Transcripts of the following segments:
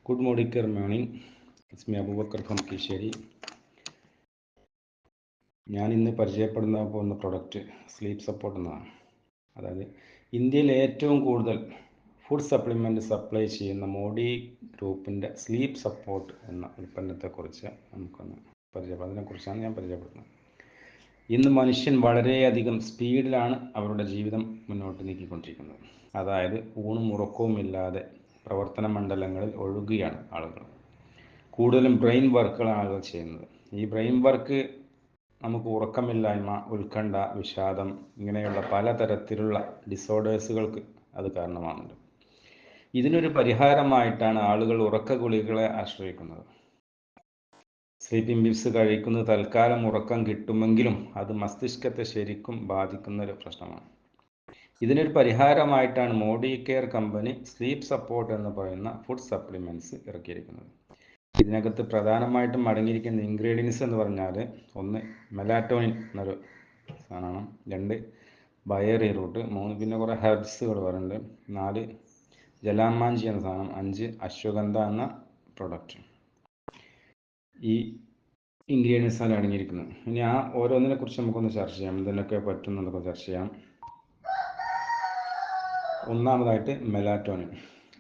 Good morning. It's me Abubakar from Kisheri. ഞാൻ ഇന്ന് പരിചയപ്പെടുന്ന പോകുന്ന പ്രൊഡക്റ്റ് സ്ലീപ്പ് സപ്പോർട്ട് എന്നാണ്. അതായത് ഇന്ത്യയിൽ ഏറ്റവും കൂടുതൽ ഫുഡ് സപ്ലിമെൻ്റ് സപ്ലൈ ചെയ്യുന്ന മോഡി ഗ്രൂപ്പിൻ്റെ സ്ലീപ്പ് സപ്പോർട്ട് എന്ന ഉൽപ്പന്നത്തെക്കുറിച്ച് നമുക്കൊന്ന് അതിനെക്കുറിച്ചാണ് ഞാൻ പരിചയപ്പെടുന്നത്. ഇന്ന് മനുഷ്യൻ വളരെയധികം സ്പീഡിലാണ് അവരുടെ ജീവിതം മുന്നോട്ട് നീക്കിക്കൊണ്ടിരിക്കുന്നത്. അതായത് ഊണും ഉറക്കവും ഇല്ലാതെ പ്രവർത്തന മണ്ഡലങ്ങളിൽ ഒഴുകുകയാണ് ആളുകൾ. കൂടുതലും ബ്രെയിൻ വർക്കുകളാണ് ആളുകൾ ചെയ്യുന്നത്. ഈ ബ്രെയിൻ വർക്ക് നമുക്ക് ഉറക്കമില്ലായ്മ, ഉത്കണ്ഠ, വിഷാദം ഇങ്ങനെയുള്ള പലതരത്തിലുള്ള ഡിസോർഡേഴ്സുകൾക്ക് അത് കാരണമാകുന്നുണ്ട്. ഇതിനൊരു പരിഹാരമായിട്ടാണ് ആളുകൾ ഉറക്ക ഗുളികകളെ ആശ്രയിക്കുന്നത്. സ്ലീപ്പിംഗ് പിൽസ് കഴിക്കുന്നത് തൽക്കാലം ഉറക്കം കിട്ടുമെങ്കിലും അത് മസ്തിഷ്കത്തെ ശരിക്കും ബാധിക്കുന്ന ഒരു പ്രശ്നമാണ്. ഇതിനൊരു പരിഹാരമായിട്ടാണ് Modicare company sleep support എന്ന് പറയുന്ന ഫുഡ് സപ്ലിമെൻറ്റ്സ് ഇറക്കിയിരിക്കുന്നത്. ഇതിനകത്ത് പ്രധാനമായിട്ടും അടങ്ങിയിരിക്കുന്ന ഇൻഗ്രീഡിയൻസ് എന്ന് പറഞ്ഞാൽ 1 മെലാറ്റോണിൻ എന്നൊരു സാധനമാണ്, 2 ബയറി റൂട്ട്, 3 പിന്നെ കുറേ ഹെർബ്സുകൾ പറയുന്നുണ്ട്, 4 ജലാമാഞ്ചി എന്ന സാധനം, 5 അശ്വഗന്ധ എന്ന പ്രൊഡക്റ്റ്. ഈ ഇൻഗ്രീഡിയൻസ് ആണ് അടങ്ങിയിരിക്കുന്നത്. ഇനി ആ ഓരോന്നിനെ കുറിച്ച് നമുക്കൊന്ന് ചർച്ച ചെയ്യാം, എന്തിനൊക്കെ പറ്റുന്നതൊക്കെ ചർച്ച ചെയ്യാം. ഒന്നാമതായിട്ട് മെലാറ്റോണിൻ.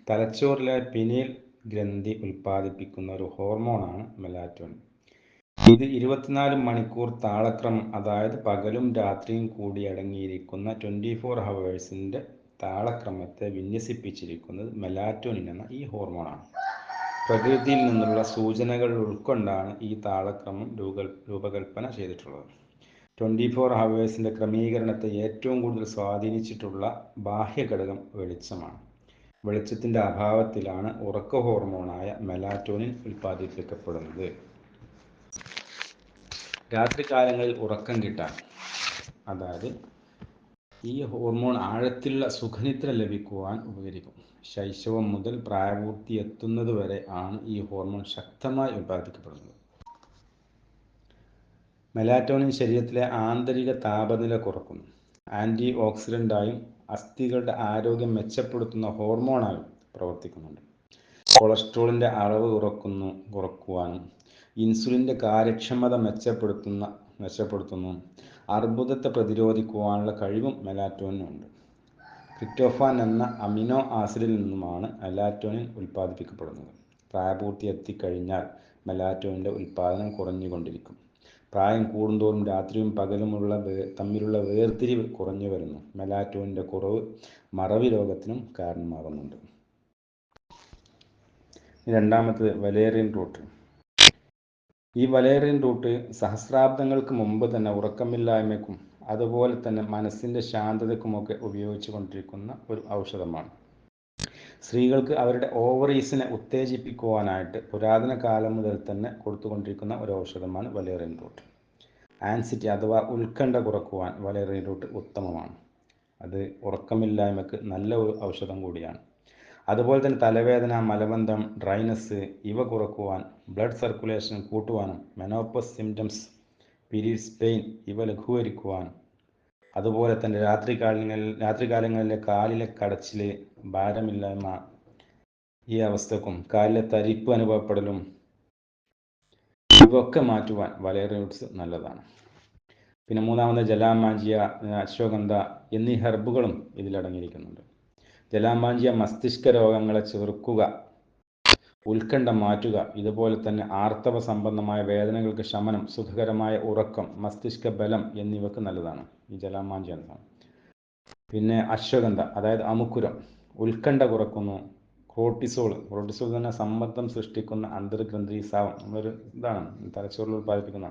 തലച്ചോറിലെ പിനീൽ ഗ്രന്ഥി ഉൽപ്പാദിപ്പിക്കുന്ന ഒരു ഹോർമോണാണ് മെലാറ്റോണിൻ. ഇത് 24 മണിക്കൂർ താളക്രമം, അതായത് പകലും രാത്രിയും കൂടി അടങ്ങിയിരിക്കുന്ന 24 ഹവേഴ്സിൻ്റെ താളക്രമത്തെ വിന്യസിപ്പിച്ചിരിക്കുന്നത് മെലാറ്റോണിൻ എന്ന ഈ ഹോർമോണാണ്. പ്രകൃതിയിൽ നിന്നുള്ള സൂചനകൾ ഉൾക്കൊണ്ടാണ് ഈ താളക്രമം രൂപകൽപ്പന ചെയ്തിട്ടുള്ളത്. 24 ഹവേഴ്സിൻ്റെ ക്രമീകരണത്തെ ഏറ്റവും കൂടുതൽ സ്വാധീനിച്ചിട്ടുള്ള ബാഹ്യഘടകം വെളിച്ചമാണ്. വെളിച്ചത്തിൻ്റെ അഭാവത്തിലാണ് ഉറക്ക ഹോർമോണായ മെലാറ്റോണിൻ ഉൽപ്പാദിപ്പിക്കപ്പെടുന്നത്. രാത്രികാലങ്ങളിൽ ഉറക്കം കിട്ടാൻ, അതായത് ഈ ഹോർമോൺ ആഴത്തിലുള്ള സുഖനിദ്ര ലഭിക്കുവാൻ ഉപകരിക്കും. ശൈശവം മുതൽ പ്രായപൂർത്തി എത്തുന്നത് വരെ ആണ് ഈ ഹോർമോൺ ശക്തമായി ഉൽപ്പാദിപ്പിക്കപ്പെടുന്നത്. മെലാറ്റോണിൻ ശരീരത്തിലെ ആന്തരിക താപനില കുറക്കുന്നു. ആൻറ്റി ഓക്സിഡൻ്റായും അസ്ഥികളുടെ ആരോഗ്യം മെച്ചപ്പെടുത്തുന്ന ഹോർമോണായും പ്രവർത്തിക്കുന്നുണ്ട്. കൊളസ്ട്രോളിൻ്റെ അളവ് കുറക്കുവാനും ഇൻസുലിൻ്റെ കാര്യക്ഷമത മെച്ചപ്പെടുത്തുന്നു. അർബുദത്തെ പ്രതിരോധിക്കുവാനുള്ള കഴിവും മെലാറ്റോണിനുണ്ട്. ട്രിപ്റ്റോഫാൻ എന്ന അമിനോ ആസിഡിൽ നിന്നുമാണ് മെലാറ്റോണിൻ ഉൽപ്പാദിപ്പിക്കപ്പെടുന്നത്. പ്രായപൂർത്തി എത്തിക്കഴിഞ്ഞാൽ മെലാറ്റോണിൻ്റെ ഉൽപ്പാദനം കുറഞ്ഞുകൊണ്ടിരിക്കും. പ്രായം കൂടുന്തോറും രാത്രിയും പകലും തമ്മിലുള്ള വേർതിരിവ് കുറഞ്ഞു വരുന്നു. മെലാറ്റോണിൻ്റെ കുറവ് മറവി രോഗത്തിനും കാരണമാകുന്നുണ്ട്. രണ്ടാമത്തേത് വലേറിയൻ റൂട്ട്. ഈ വലേറിയൻ റൂട്ട് സഹസ്രാബ്ദങ്ങൾക്ക് മുമ്പ് തന്നെ ഉറക്കമില്ലായ്മയ്ക്കും അതുപോലെ തന്നെ മനസ്സിൻ്റെ ശാന്തതയ്ക്കുമൊക്കെ ഉപയോഗിച്ചു കൊണ്ടിരിക്കുന്ന ഒരു ഔഷധമാണ്. സ്ത്രീകൾക്ക് അവരുടെ ഓവറീസിനെ ഉത്തേജിപ്പിക്കുവാനായിട്ട് പുരാതന കാലം മുതൽ തന്നെ കൊടുത്തുകൊണ്ടിരിക്കുന്ന ഒരു ഔഷധമാണ് വലേറിയൻ റൂട്ട്. ആൻസിറ്റി അഥവാ ഉത്കണ്ഠ കുറക്കുവാൻ വലേറിയൻ റൂട്ട് ഉത്തമമാണ്. അത് ഉറക്കമില്ലായ്മയ്ക്ക് നല്ല ഒരു ഔഷധം കൂടിയാണ്. അതുപോലെ തന്നെ തലവേദന, മലബന്ധം, ഡ്രൈനസ് ഇവ കുറക്കുവാൻ, ബ്ലഡ് സർക്കുലേഷൻ കൂട്ടുവാനും, മെനോപ്പസ് സിംറ്റംസ്, പീരീഡ്സ് പെയിൻ ഇവ ലഘൂകരിക്കുവാനും, അതുപോലെ തന്നെ രാത്രികാലങ്ങളിലെ കാലിലെ കടച്ചിൽ, ഭാരമില്ലായ്മ ഈ അവസ്ഥക്കും കാലിലെ തരിപ്പ് അനുഭവപ്പെടലും ഇവയൊക്കെ മാറ്റുവാൻ വലേറിയൻ റൂട്ട്സ് നല്ലതാണ്. പിന്നെ മൂന്നാമത് ജലാമാഞ്ചിയ, അശ്വഗന്ധ എന്നീ ഹെർബുകളും ഇതിലടങ്ങിയിരിക്കുന്നുണ്ട്. ജലാമാഞ്ചിയ മസ്തിഷ്ക രോഗങ്ങളെ ചെറുക്കുക, ഉത്കണ്ഠ മാറ്റുക, ഇതുപോലെ തന്നെ ആർത്തവ സംബന്ധമായ വേദനകൾക്ക് ശമനം, സുഖകരമായ ഉറക്കം, മസ്തിഷ്ക ബലം എന്നിവയ്ക്ക് നല്ലതാണ് ഈ ജലാമാഞ്ചിയ എന്ന. പിന്നെ അശ്വഗന്ധ, അതായത് അമുക്കുരം, ഉത്കണ്ഠ കുറക്കുന്നു. കോർട്ടിസോൾ തന്നെ സമ്മർദ്ദം സൃഷ്ടിക്കുന്ന അന്തർഗ്രന്ഥി സ്രാവം, നമ്മളൊരു ഇതാണ് തലച്ചോറിൽ ഉൽപ്പാദിപ്പിക്കുന്ന,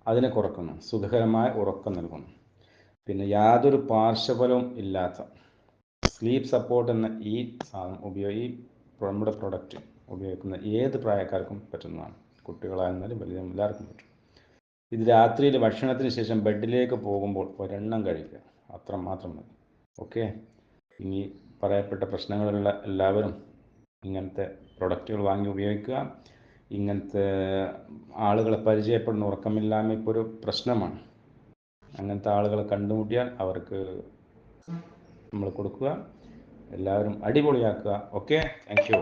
അതിനെ കുറക്കുന്നു. സുഖകരമായ ഉറക്കം നൽകുന്നു. പിന്നെ യാതൊരു പാർശ്വഫലവും ഇല്ലാത്ത സ്ലീപ്പ് സപ്പോർട്ട് എന്ന ഈ സാധനം നമ്മുടെ പ്രൊഡക്റ്റ് ഉപയോഗിക്കുന്ന ഏത് പ്രായക്കാർക്കും പറ്റുന്നതാണ്. കുട്ടികളായിരുന്നാലും വലിയ എല്ലാവർക്കും പറ്റും. ഇത് രാത്രിയിൽ ഭക്ഷണത്തിന് ശേഷം ബെഡിലേക്ക് പോകുമ്പോൾ ഒരെണ്ണം കഴിക്കുക, അത്ര മാത്രം മതി. ഓക്കെ. ഇനി പറയപ്പെട്ട പ്രശ്നങ്ങളുള്ള എല്ലാവരും ഇങ്ങനത്തെ പ്രൊഡക്റ്റുകൾ വാങ്ങി ഉപയോഗിക്കുക. ഇങ്ങനത്തെ ആളുകളെ പരിചയപ്പെടുന്ന ഉറക്കമില്ലായ്മ ഇപ്പോൾ ഒരു പ്രശ്നമാണ്. അങ്ങനത്തെ ആളുകളെ കണ്ടുമുട്ടിയാൽ അവർക്ക് നമ്മൾ കൊടുക്കുക. എല്ലാവരും അടിപൊളിയാക്കുക. Okay, thank you.